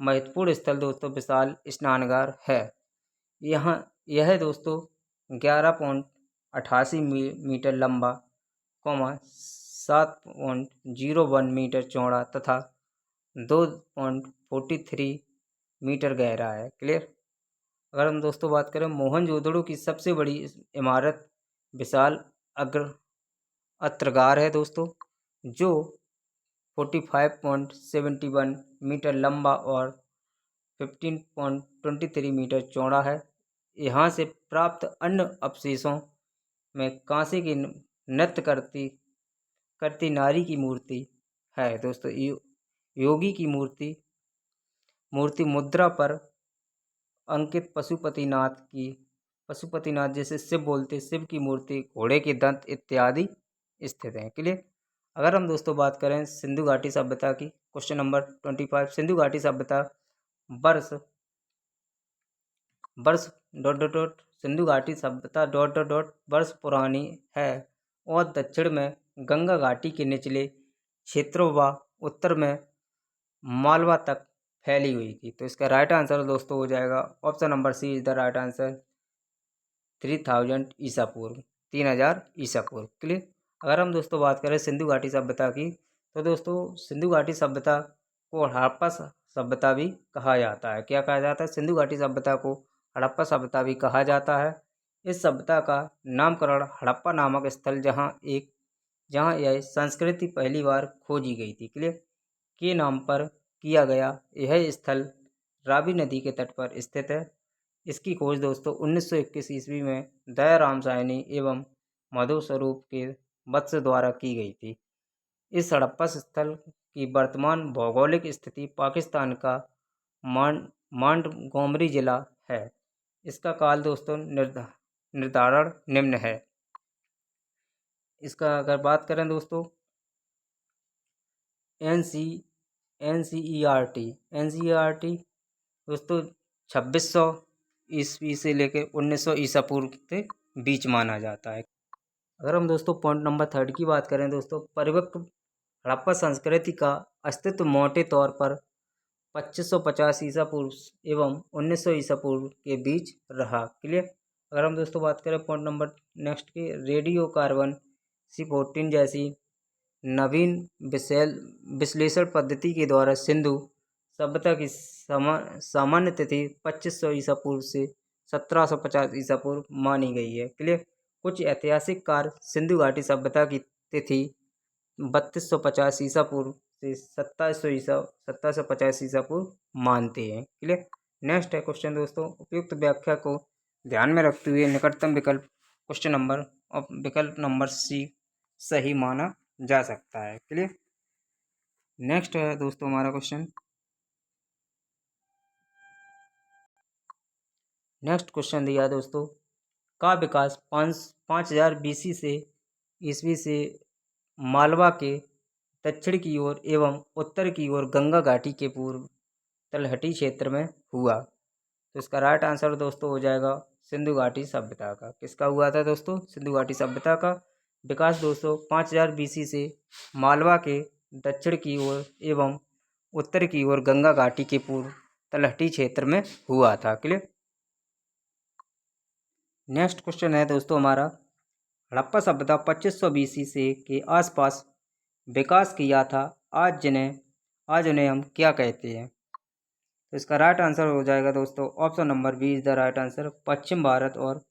महत्वपूर्ण स्थल दोस्तों विशाल स्नानगार है। यह दोस्तों 11.88 मीटर लंबा 7.01 मीटर चौड़ा तथा 2.43 मीटर गहरा है। क्लियर। अगर हम दोस्तों बात करें मोहनजोदड़ो की सबसे बड़ी इमारत विशाल अत्रगार है दोस्तों, जो 45.71 मीटर लंबा और 15.23 मीटर चौड़ा है। यहाँ से प्राप्त अन्य अवशेषों में कांसे की नृत्य करती नारी की मूर्ति है दोस्तों, योगी की मूर्ति मुद्रा पर अंकित पशुपतिनाथ जैसे शिव की मूर्ति, घोड़े के दंत इत्यादि स्थित हैं। क्लियर। अगर हम दोस्तों बात करें सिंधु घाटी सभ्यता की, क्वेश्चन नंबर 25। सिंधु घाटी सभ्यता वर्ष सिंधु घाटी सभ्यता वर्ष पुरानी है और दक्षिण में गंगा घाटी के निचले क्षेत्रों व उत्तर में मालवा तक फैली हुई थी। तो इसका राइट आंसर दोस्तों हो जाएगा option number C is the right answer, 3000 ईसा पूर्व, 3000 ईसा पूर्व। क्लियर। अगर हम दोस्तों बात करें सिंधु घाटी सभ्यता की तो दोस्तों सिंधु घाटी सभ्यता को हड़प्पा सभ्यता भी कहा जाता है। क्या कहा जाता है, सिंधु घाटी सभ्यता को हड़प्पा सभ्यता भी कहा जाता है। इस सभ्यता का नामकरण हड़प्पा नामक स्थल जहाँ यह संस्कृति पहली बार खोजी गई थी, क्लियर, के नाम पर किया गया। यह स्थल रावी नदी के तट पर स्थित है। इसकी खोज दोस्तों 1921 ईस्वी में दयाराम साहनी एवं माधव स्वरूप के वत्स द्वारा की गई थी। इस हड़प्पा स्थल की वर्तमान भौगोलिक स्थिति पाकिस्तान का मांडगोमरी जिला है। इसका काल दोस्तों निर्धारण निम्न है। इसका अगर बात करें दोस्तों एनसीईआरटी दोस्तों 2600 ईस्वी से लेकर 1900 ईसा पूर्व के बीच माना जाता है। अगर हम दोस्तों पॉइंट नंबर 3 की बात करें दोस्तों, परिपक्व हड़प्पा संस्कृति का अस्तित्व मोटे तौर पर 2550 ईसा पूर्व एवं 1900 ईसा पूर्व के बीच रहा। क्लियर। अगर हम दोस्तों बात करें पॉइंट नंबर नेक्स्ट की, रेडियो कार्बन C14 जैसी नवीन विश्लेषण पद्धति के द्वारा सिंधु सभ्यता की सामान्य तिथि 2500 ईसा पूर्व से 1750 ईसा पूर्व मानी गई है। क्लियर। कुछ ऐतिहासिक कार सिंधु घाटी सभ्यता की तिथि 3250 ईसा पूर्व से 1750 ईसा पूर्व मानते हैं। क्लियर। नेक्स्ट है क्वेश्चन दोस्तों, उपयुक्त व्याख्या को ध्यान में रखते हुए निकटतम विकल्प विकल्प नंबर C सही माना जा सकता है। क्लियर। नेक्स्ट है दोस्तों हमारा क्वेश्चन, नेक्स्ट क्वेश्चन दिया दोस्तों, का विकास 5000 BC से ईस्वी से मालवा के दक्षिण की ओर एवं उत्तर की ओर गंगा घाटी के पूर्व तलहटी क्षेत्र में हुआ। तो इसका राइट आंसर दोस्तों हो जाएगा सिंधु घाटी सभ्यता का। किसका हुआ था दोस्तों? सिंधु घाटी सभ्यता का विकास दोस्तों 5000 BC से मालवा के दक्षिण की ओर एवं उत्तर की ओर गंगा घाटी के पूर्व तलहटी क्षेत्र में हुआ था। क्लियर। नेक्स्ट क्वेश्चन है दोस्तों हमारा, हड़प्पा सभ्यता 2500 BC से के आसपास विकास किया था, आज उन्हें हम क्या कहते हैं? तो इसका राइट आंसर हो जाएगा दोस्तों option number B is the right answer, पश्चिम भारत और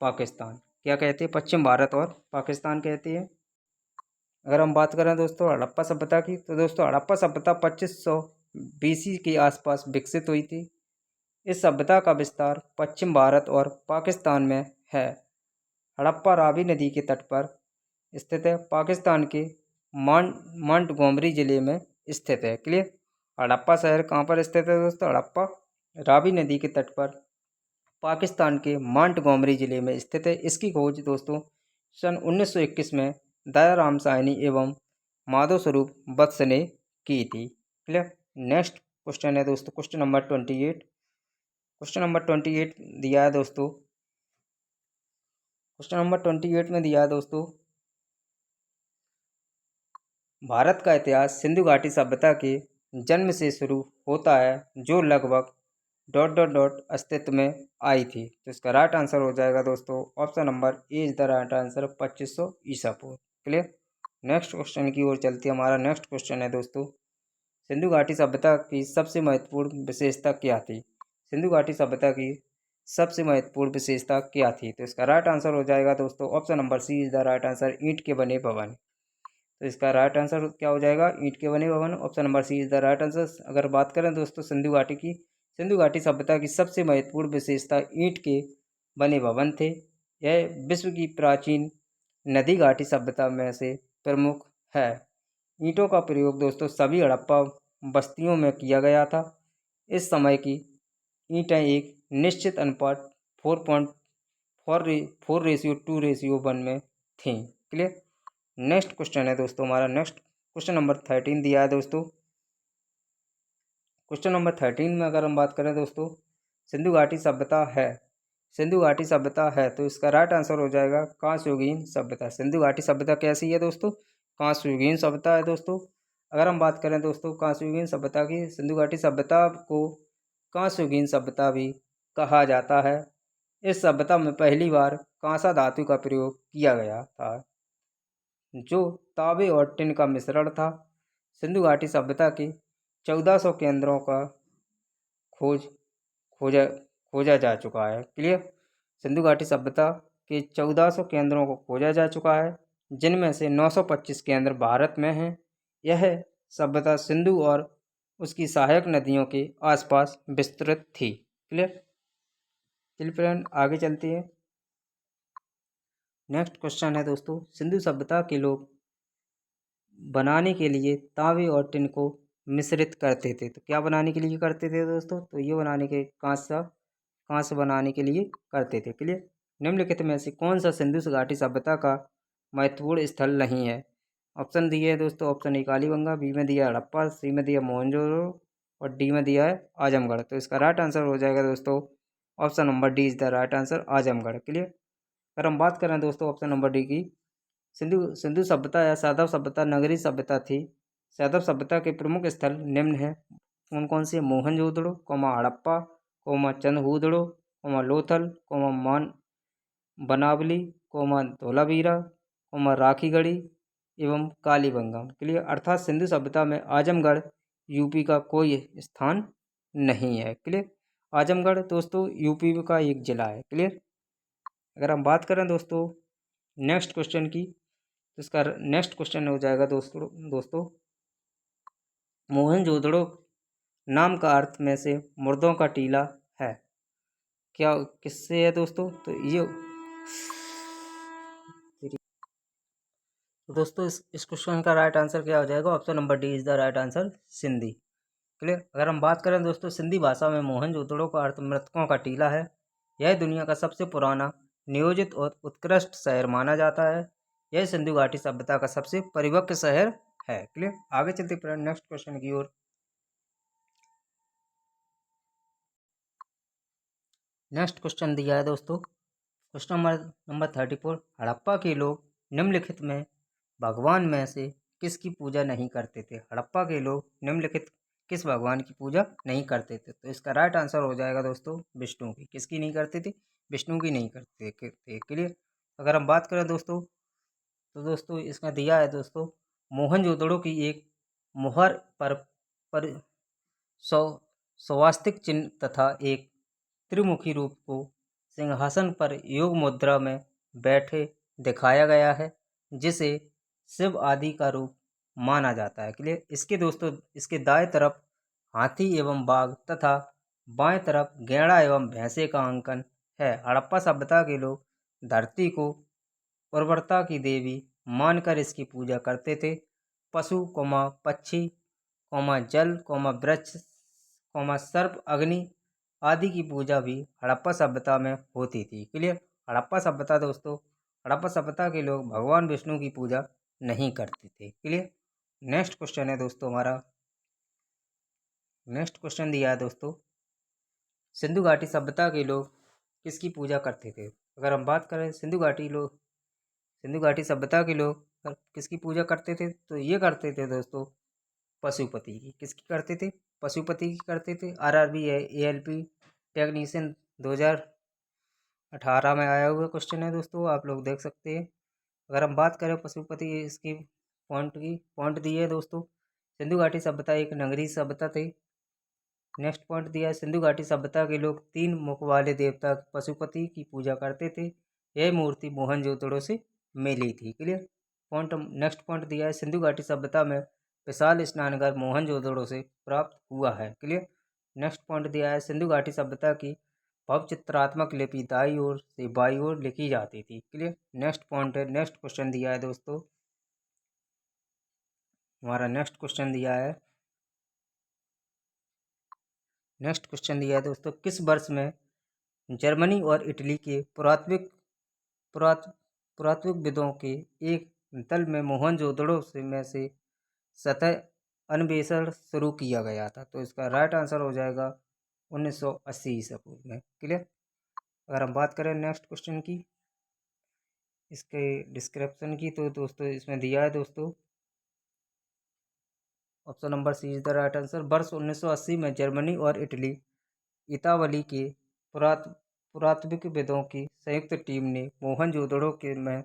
पाकिस्तान। क्या कहते हैं? पश्चिम भारत और पाकिस्तान कहते हैं। अगर हम बात करें दोस्तों हड़प्पा सभ्यता की, तो दोस्तों हड़प्पा सभ्यता 2500 BC के आसपास विकसित हुई थी। इस सभ्यता का विस्तार पश्चिम भारत और पाकिस्तान में है। हड़प्पा रावी नदी के तट पर स्थित है, पाकिस्तान के मोंटगोमरी जिले में स्थित है। क्लियर। हड़प्पा शहर कहाँ पर स्थित है दोस्तों? हड़प्पा रावी नदी के तट पर पाकिस्तान के मोंटगोमरी जिले में स्थित है। इसकी खोज दोस्तों सन 1921 में दयाराम साहनी एवं माधव स्वरूप वत्स ने की थी। क्लियर। नेक्स्ट क्वेश्चन है दोस्तों क्वेश्चन नंबर 28। क्वेश्चन नंबर 28 दिया है दोस्तों, क्वेश्चन नंबर 28 में दिया है दोस्तों, भारत का इतिहास सिंधु घाटी सभ्यता के जन्म से शुरू होता है, जो लगभग ... अस्तित्व में आई थी। तो इसका राइट आंसर हो जाएगा दोस्तों option number A is the right answer, 2500 ईसा पूर्व। क्लियर। नेक्स्ट क्वेश्चन की ओर चलती है। हमारा नेक्स्ट क्वेश्चन है दोस्तों, सिंधु घाटी सभ्यता की सबसे महत्वपूर्ण विशेषता क्या थी? सिंधु घाटी सभ्यता की सबसे महत्वपूर्ण विशेषता क्या थी? तो इसका राइट आंसर हो जाएगा दोस्तों option number C is the right answer, ईंट के बने भवन। तो इसका राइट आंसर क्या हो जाएगा? ईंट के बने भवन। Option number C is the right answer. अगर बात करें दोस्तों सिंधु घाटी की, सिंधु घाटी सभ्यता की सबसे महत्वपूर्ण विशेषता ईंट के बने भवन थे। यह विश्व की प्राचीन नदी घाटी सभ्यता में से प्रमुख है। ईंटों का प्रयोग दोस्तों सभी हड़प्पा बस्तियों में किया गया था। इस समय की ईंटें एक निश्चित अनुपात 4:4:2:1 में थीं। क्लियर। नेक्स्ट क्वेश्चन है दोस्तों हमारा, नेक्स्ट क्वेश्चन नंबर 13 दिया है दोस्तों। क्वेश्चन नंबर 13 में अगर हम बात करें दोस्तों, सिंधु घाटी सभ्यता है, सिंधु घाटी सभ्यता है, तो इसका राइट आंसर हो जाएगा कांस्ययुगीन सभ्यता। सिंधु घाटी सभ्यता कैसी है दोस्तों? कांस्ययुगीन सभ्यता है दोस्तों। अगर हम बात करें दोस्तों कांस्ययुगीन सभ्यता की, सिंधु घाटी सभ्यता को कांस्ययुगीन सभ्यता भी कहा जाता है। इस सभ्यता में पहली बार कांसा धातु का प्रयोग किया गया था, जो तांबे और टिन का मिश्रण था। सिंधु घाटी सभ्यता के 1400 केंद्रों का खोजा जा चुका है। क्लियर। सिंधु घाटी सभ्यता के 1400 केंद्रों को खोजा जा चुका है, जिनमें से 925 केंद्र भारत में हैं। यह सभ्यता सिंधु और उसकी सहायक नदियों के आसपास विस्तृत थी। क्लियर। चलिए फ्रेंड आगे चलते हैं। नेक्स्ट क्वेश्चन है दोस्तों, सिंधु सभ्यता के लोग बनाने के लिए तांबे और टिन को मिश्रित करते थे। तो क्या बनाने के लिए करते थे दोस्तों? तो ये बनाने के कांस्य बनाने के लिए करते थे। क्लियर। निम्नलिखित में से कौन सा सिंधु घाटी सभ्यता का महत्वपूर्ण स्थल नहीं है? ऑप्शन दिए है दोस्तों, ऑप्शन ए कालीबंगा, बी में दिया हड़प्पा, सी में दिया मोहनजोदड़ो और डी में दिया है आजमगढ़। तो इसका राइट आंसर हो जाएगा दोस्तों option number D is the right answer, Azamgarh. Clear. अगर हम बात करें दोस्तों ऑप्शन नंबर डी की, सिंधु सिंधु सभ्यता या सैदव सभ्यता नगरीय सभ्यता थी। सैदव सभ्यता के प्रमुख स्थल निम्न है, कौन कौन से? मोहनजोदड़ो, हड़प्पा, चंद्रहूदड़ो, लोथल, मान बनावली, धोलावीरा, राखीगढ़ी एवं कालीबंगम। क्लियर। अर्थात सिंधु सभ्यता में आजमगढ़ यूपी का कोई स्थान नहीं है। क्लियर। आजमगढ़ दोस्तों यूपी का एक जिला है। क्लियर। अगर हम बात करें दोस्तों नेक्स्ट क्वेश्चन की, तो इसका नेक्स्ट क्वेश्चन हो जाएगा दोस्तों मोहनजोदड़ो नाम का अर्थ में से मुर्दों का टीला है, क्या किससे है दोस्तों? तो ये दोस्तों इस क्वेश्चन का राइट आंसर क्या हो जाएगा? Option number D is the right answer, Sindhi. Clear. अगर हम बात करें दोस्तों सिंधी भाषा में मोहनजोदड़ो का अर्थ मृतकों का टीला है। यह दुनिया का सबसे पुराना नियोजित और उत्कृष्ट शहर माना जाता है। यह सिंधु घाटी सभ्यता का सबसे परिपक्व शहर है। क्लियर। आगे चलते हैं नेक्स्ट क्वेश्चन की ओर। नेक्स्ट क्वेश्चन दिया है दोस्तों, क्वेश्चन नंबर 34, हड़प्पा के लोग निम्नलिखित में भगवान में से किसकी पूजा नहीं करते थे? हड़प्पा के लोग निम्नलिखित किस भगवान की पूजा नहीं करते थे? तो इसका राइट आंसर हो जाएगा दोस्तों विष्णु की। किसकी नहीं करते थे? विष्णु की नहीं करते थे। क्लियर। अगर हम बात करें दोस्तों, तो दोस्तों इसमें दिया है दोस्तों मोहनजोदड़ो की एक मुहर पर स्वास्तिक चिन्ह तथा एक त्रिमुखी रूप को सिंहासन पर योग मुद्रा में बैठे दिखाया गया है, जिसे शिव आदि का रूप माना जाता है। क्लियर। इसके दोस्तों इसके दाएं तरफ हाथी एवं बाघ तथा बाएं तरफ गैंडा एवं भैंसे का अंकन है। हड़प्पा सभ्यता के लोग धरती को उर्वरता की देवी मानकर इसकी पूजा करते थे। पशु पक्षी जल वृक्ष सर्प अग्नि आदि की पूजा भी हड़प्पा सभ्यता में होती थी। क्लियर। हड़प्पा सभ्यता दोस्तों हड़प्पा सभ्यता के लोग भगवान विष्णु की पूजा नहीं करते थे। क्लियर। नेक्स्ट क्वेश्चन है दोस्तों हमारा, नेक्स्ट क्वेश्चन दिया है दोस्तों सिंधु घाटी सभ्यता के लोग किसकी पूजा करते थे? अगर हम बात करें सिंधु घाटी सभ्यता के लोग किसकी पूजा करते थे, तो ये करते थे दोस्तों पशुपति की। किसकी करते थे? पशुपति की करते थे। आरआरबी एएलपी टेक्नीशियन 2018 में आया हुआ क्वेश्चन है दोस्तों, आप लोग देख सकते हैं। अगर हम बात करें पशुपति इसकी पॉइंट दी है दोस्तों, सिंधु घाटी सभ्यता एक नगरीय सभ्यता थी। नेक्स्ट पॉइंट दिया है सिंधु घाटी सभ्यता के लोग 3 मुख वाले देवता पशुपति की पूजा करते थे। यह मूर्ति मोहनजोदड़ो से मिली थी। क्लियर। नेक्स्ट पॉइंट दिया है सिंधु घाटी सभ्यता में विशाल स्नानघर मोहनजोदड़ो से प्राप्त हुआ है। क्लियर। नेक्स्ट पॉइंट दिया है सिंधु घाटी सभ्यता की भव चित्रात्मक लिपि दाई ओर से बाई ओर लिखी जाती थी। क्लियर। नेक्स्ट पॉइंट है, नेक्स्ट क्वेश्चन दिया है दोस्तों हमारा नेक्स्ट क्वेश्चन दिया है दोस्तों, किस वर्ष में जर्मनी और इटली के पुरातत्वविदों के एक दल में मोहनजोदड़ो में से सतह अन्वेषण शुरू किया गया था? तो इसका राइट आंसर हो जाएगा 1980 ईसा पूर्व में। क्लियर। अगर हम बात करें नेक्स्ट क्वेश्चन की, इसके डिस्क्रिप्शन की, तो दोस्तों इसमें दिया है दोस्तों option number C is the right answer. वर्ष 1980 में जर्मनी और इटली इतावली के पुरातत्वविदों की संयुक्त टीम ने मोहनजोदड़ो के में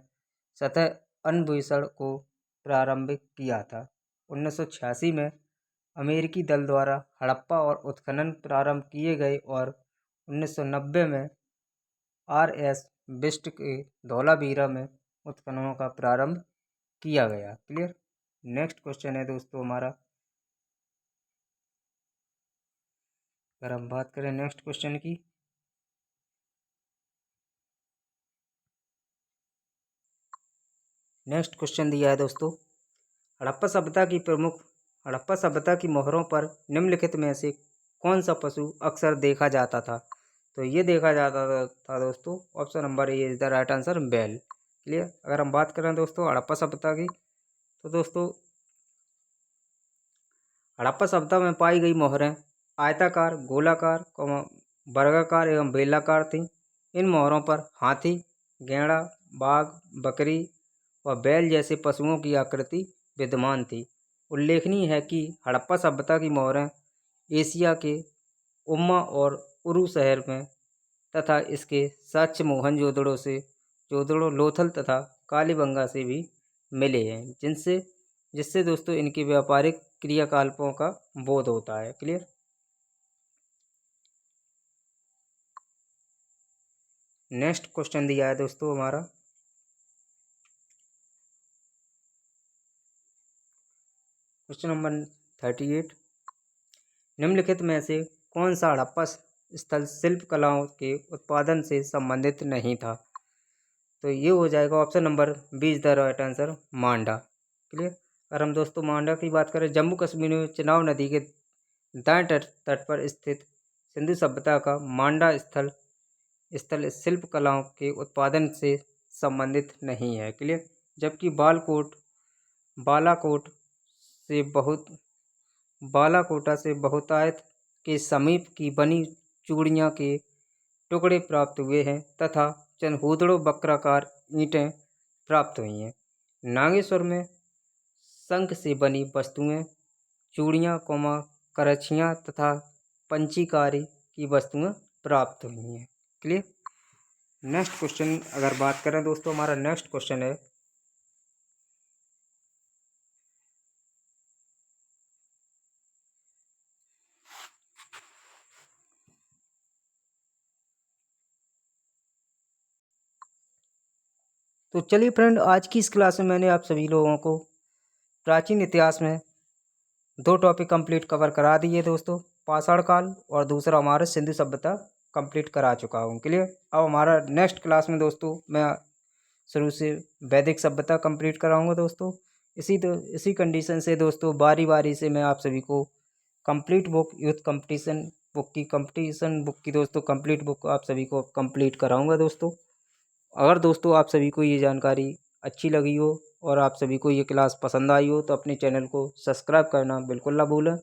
सतह अन्वेषण को प्रारंभ किया था। 1986 में अमेरिकी दल द्वारा हड़प्पा और उत्खनन प्रारंभ किए गए और 1990 में आरएस बिस्ट के धौलावीरा में उत्खननों का प्रारंभ किया गया। क्लियर। नेक्स्ट क्वेश्चन है दोस्तों हमारा, अगर हम बात करें नेक्स्ट क्वेश्चन की, नेक्स्ट क्वेश्चन दिया है दोस्तों हड़प्पा सभ्यता की मोहरों पर निम्नलिखित में से कौन सा पशु अक्सर देखा जाता था? तो ये देखा जाता था दोस्तों option number A is the right answer, बैल। क्लियर। अगर हम बात करें दोस्तों हड़प्पा सभ्यता की, तो दोस्तों हड़प्पा सभ्यता में पाई गई मोहरें आयताकार, गोलाकार, वर्गाकार एवं बेलाकार थीं। इन मोहरों पर हाथी, गैंडा, बाघ, बकरी व बैल जैसे पशुओं की आकृति विद्यमान थी। उल्लेखनीय है कि हड़प्पा सभ्यता की मोहरें एशिया के उम्मा और उरु शहर में तथा इसके साक्ष्य मोहनजोदड़ो, लोथल तथा कालीबंगा से भी मिले हैं, जिससे दोस्तों इनके व्यापारिक क्रियाकलापों का बोध होता है। क्लियर। नेक्स्ट क्वेश्चन दिया है दोस्तों हमारा, क्वेश्चन नंबर 38। निम्नलिखित में से कौन सा हड़प्पा स्थल शिल्प कलाओं के उत्पादन से संबंधित नहीं था? तो ये हो जाएगा option number 20 the right answer, Manda. Clear. अगर हम दोस्तों मांडा की बात करें, जम्मू कश्मीर में चिनाब नदी के दाएं तट पर स्थित सिंधु सभ्यता का मांडा स्थल शिल्प कलाओं के उत्पादन से संबंधित नहीं है। क्लियर। जबकि बालाकोटा से बहुतायत के समीप की बनी चूड़ियाँ के टुकड़े प्राप्त हुए हैं तथा चनहूदड़ो वक्राकार ईंटें प्राप्त हुई हैं। नागेश्वर में शंख से बनी वस्तुएं, चूड़ियाँ, करछियाँ तथा पंचीकारी की वस्तुएं प्राप्त हुई हैं। क्लियर। नेक्स्ट क्वेश्चन अगर बात करें दोस्तों, हमारा नेक्स्ट क्वेश्चन है, तो चलिए फ्रेंड, आज की इस क्लास में मैंने आप सभी लोगों को प्राचीन इतिहास में 2 टॉपिक कंप्लीट कवर करा दिए दोस्तों, पाषाण काल और दूसरा हमारा सिंधु सभ्यता कंप्लीट करा चुका हूँ। क्लियर। अब हमारा नेक्स्ट क्लास में दोस्तों मैं शुरू से वैदिक सभ्यता कंप्लीट कराऊंगा दोस्तों। इसी कंडीशन से दोस्तों बारी बारी से मैं आप सभी को complete book youth competition book की दोस्तों कंप्लीट बुक आप सभी को कंप्लीट कराऊंगा दोस्तों। अगर दोस्तों आप सभी को ये जानकारी अच्छी लगी हो और आप सभी को ये क्लास पसंद आई हो तो अपने चैनल को सब्सक्राइब करना बिल्कुल ना भूलें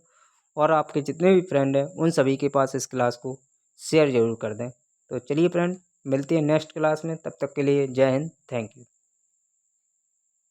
और आपके जितने भी फ्रेंड हैं उन सभी के पास इस क्लास को शेयर ज़रूर कर दें। तो चलिए फ्रेंड, मिलते हैं नेक्स्ट क्लास में, तब तक के लिए जय हिंद, थैंक यू।